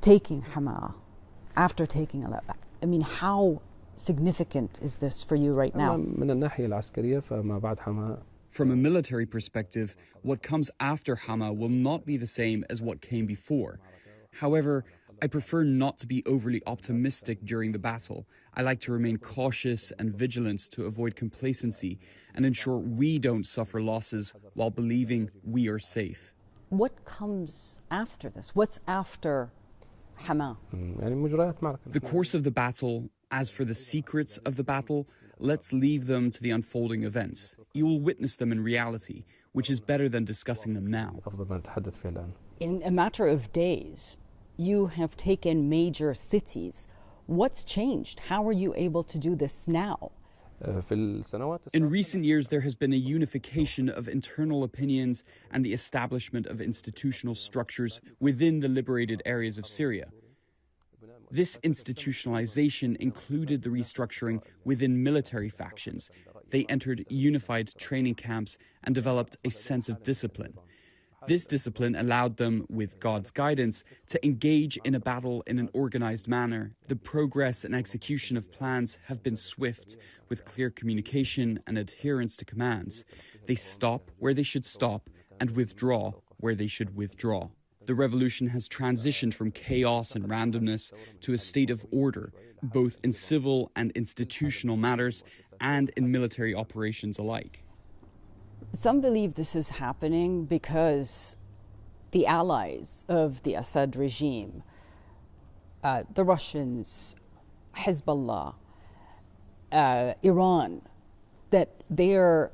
taking Hama, after taking Aleppo? I mean, how significant is this for you right now? From a military perspective, what comes after Hama will not be the same as what came before. However, I prefer not to be overly optimistic during the battle. I like to remain cautious and vigilant to avoid complacency and ensure we don't suffer losses while believing we are safe. What comes after this? What's after Hama? The course of the battle, as for the secrets of the battle, let's leave them to the unfolding events. You will witness them in reality, which is better than discussing them now. In a matter of days, you have taken major cities. What's changed? How are you able to do this now? In recent years, there has been a unification of internal opinions and the establishment of institutional structures within the liberated areas of Syria. This institutionalization included the restructuring within military factions. They entered unified training camps and developed a sense of discipline. This discipline allowed them, with God's guidance, to engage in a battle in an organized manner. The progress and execution of plans have been swift, with clear communication and adherence to commands. They stop where they should stop and withdraw where they should withdraw. The revolution has transitioned from chaos and randomness to a state of order, both in civil and institutional matters and in military operations alike. Some believe this is happening because the allies of the Assad regime, the Russians, Hezbollah, Iran, that they're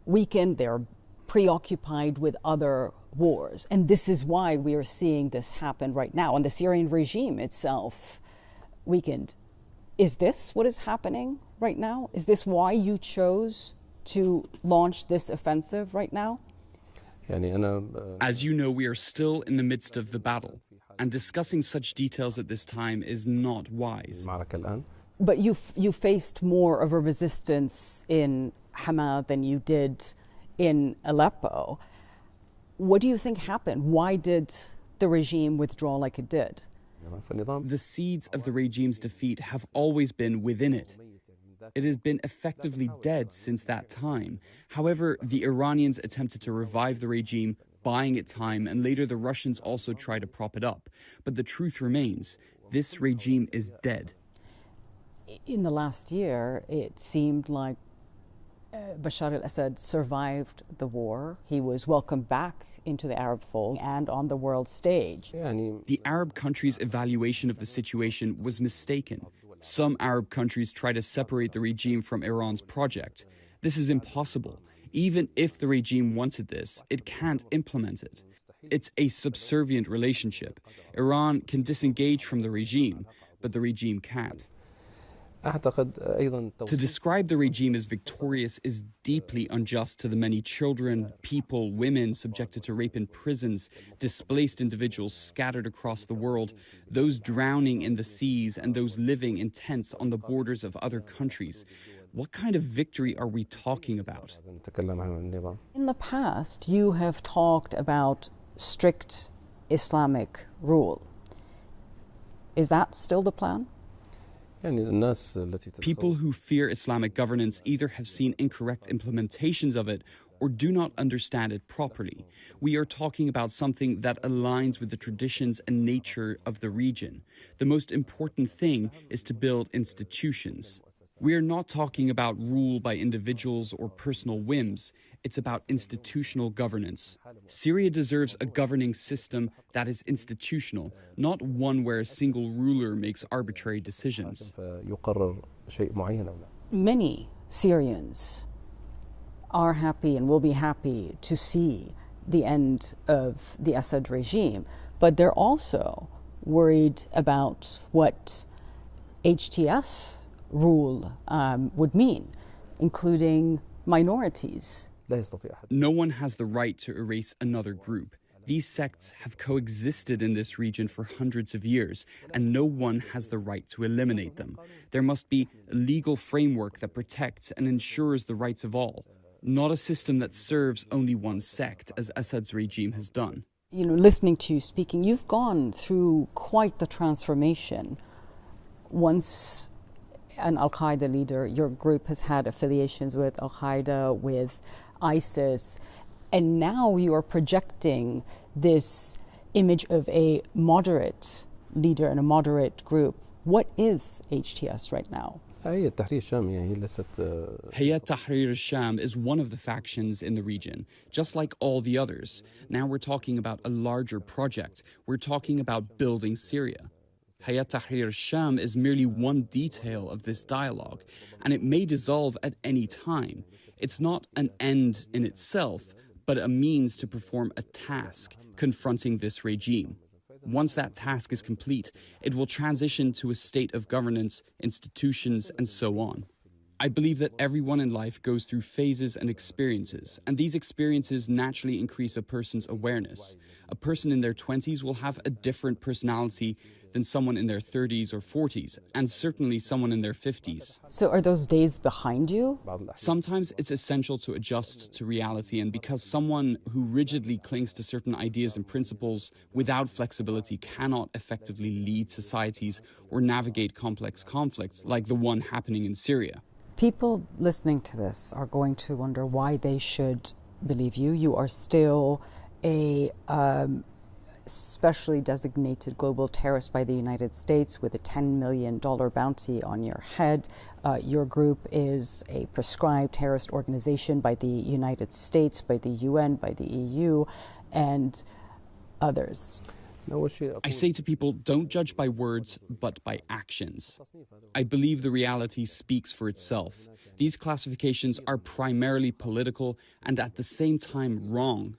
weakened, they're preoccupied with other wars. And this is why we are seeing this happen right now. And the Syrian regime itself weakened. Is this what is happening right now? Is this why you chose to launch this offensive right now? As you know, we are still in the midst of the battle, and discussing such details at this time is not wise. But you faced more of a resistance in Hama than you did in Aleppo. What do you think happened? Why did the regime withdraw like it did? The seeds of the regime's defeat have always been within it. It has been effectively dead since that time. However, the Iranians attempted to revive the regime, buying it time, and later the Russians also tried to prop it up. But the truth remains, this regime is dead. In the last year, it seemed like Bashar al-Assad survived the war. He was welcomed back into the Arab fold and on the world stage. The Arab countries' evaluation of the situation was mistaken. Some Arab countries try to separate the regime from Iran's project. This is impossible. Even if the regime wanted this, it can't implement it. It's a subservient relationship. Iran can disengage from the regime, but the regime can't. To describe the regime as victorious is deeply unjust to the many children, people, women subjected to rape in prisons, displaced individuals scattered across the world, those drowning in the seas, and those living in tents on the borders of other countries. What kind of victory are we talking about? In the past, you have talked about strict Islamic rule. Is that still the plan? People who fear Islamic governance either have seen incorrect implementations of it or do not understand it properly. We are talking about something that aligns with the traditions and nature of the region. The most important thing is to build institutions. We are not talking about rule by individuals or personal whims. It's about institutional governance. Syria deserves a governing system that is institutional, not one where a single ruler makes arbitrary decisions. Many Syrians are happy and will be happy to see the end of the Assad regime, but they're also worried about what HTS rule would mean, including minorities. No one has the right to erase another group. These sects have coexisted in this region for hundreds of years, and no one has the right to eliminate them. There must be a legal framework that protects and ensures the rights of all, not a system that serves only one sect, as Assad's regime has done. You know, listening to you speaking, you've gone through quite the transformation. Once an Al-Qaeda leader, your group has had affiliations with Al-Qaeda, with ISIS, and now you are projecting this image of a moderate leader and a moderate group. What is HTS right now? Hayat Tahrir al-Sham is one of the factions in the region, just like all the others. Now we're talking about a larger project. We're talking about building Syria. Hayat Tahrir al-Sham is merely one detail of this dialogue, and it may dissolve at any time. It's not an end in itself, but a means to perform a task confronting this regime. Once that task is complete, it will transition to a state of governance, institutions, and so on. I believe that everyone in life goes through phases and experiences, and these experiences naturally increase a person's awareness. A person in their 20s will have a different personality than someone in their 30s or 40s, and certainly someone in their 50s. So are those days behind you? Sometimes it's essential to adjust to reality, and because someone who rigidly clings to certain ideas and principles without flexibility cannot effectively lead societies or navigate complex conflicts like the one happening in Syria. People listening to this are going to wonder why they should believe you. You are still a specially designated global terrorist by the United States with a $10 million bounty on your head. Your group is a prescribed terrorist organization by the United States, by the UN, by the EU, and others. I say to people, don't judge by words, but by actions. I believe the reality speaks for itself. These classifications are primarily political and at the same time wrong.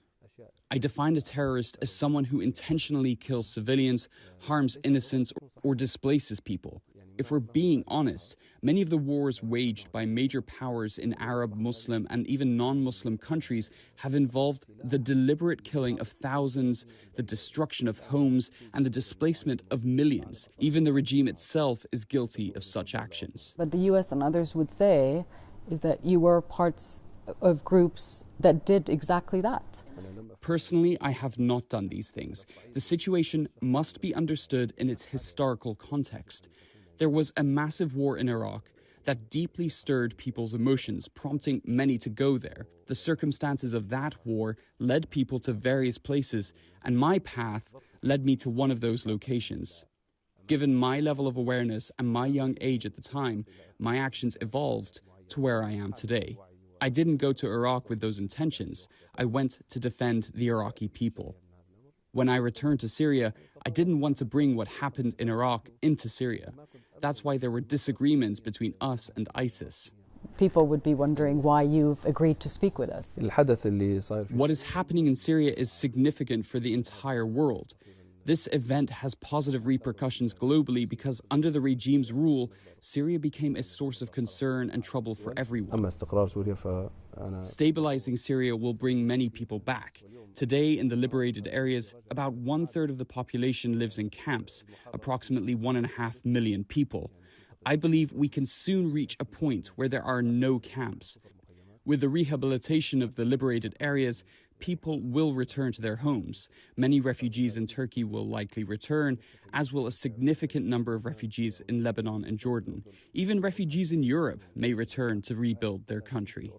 I define a terrorist as someone who intentionally kills civilians, harms innocents, or displaces people. If we're being honest, many of the wars waged by major powers in Arab, Muslim, and even non-Muslim countries have involved the deliberate killing of thousands, the destruction of homes, and the displacement of millions. Even the regime itself is guilty of such actions. But the US and others would say is that you were parts of groups that did exactly that. Personally, I have not done these things. The situation must be understood in its historical context. There was a massive war in Iraq that deeply stirred people's emotions, prompting many to go there. The circumstances of that war led people to various places, and my path led me to one of those locations. Given my level of awareness and my young age at the time, my actions evolved to where I am today. I didn't go to Iraq with those intentions. I went to defend the Iraqi people. When I returned to Syria, I didn't want to bring what happened in Iraq into Syria. That's why there were disagreements between us and ISIS. People would be wondering why you've agreed to speak with us. What is happening in Syria is significant for the entire world. This event has positive repercussions globally because under the regime's rule, Syria became a source of concern and trouble for everyone. Stabilizing Syria will bring many people back. Today, in the liberated areas, about 1/3 of the population lives in camps, approximately 1.5 million people. I believe we can soon reach a point where there are no camps. With the rehabilitation of the liberated areas, people will return to their homes. Many refugees in Turkey will likely return, as will a significant number of refugees in Lebanon and Jordan. Even refugees in Europe may return to rebuild their country.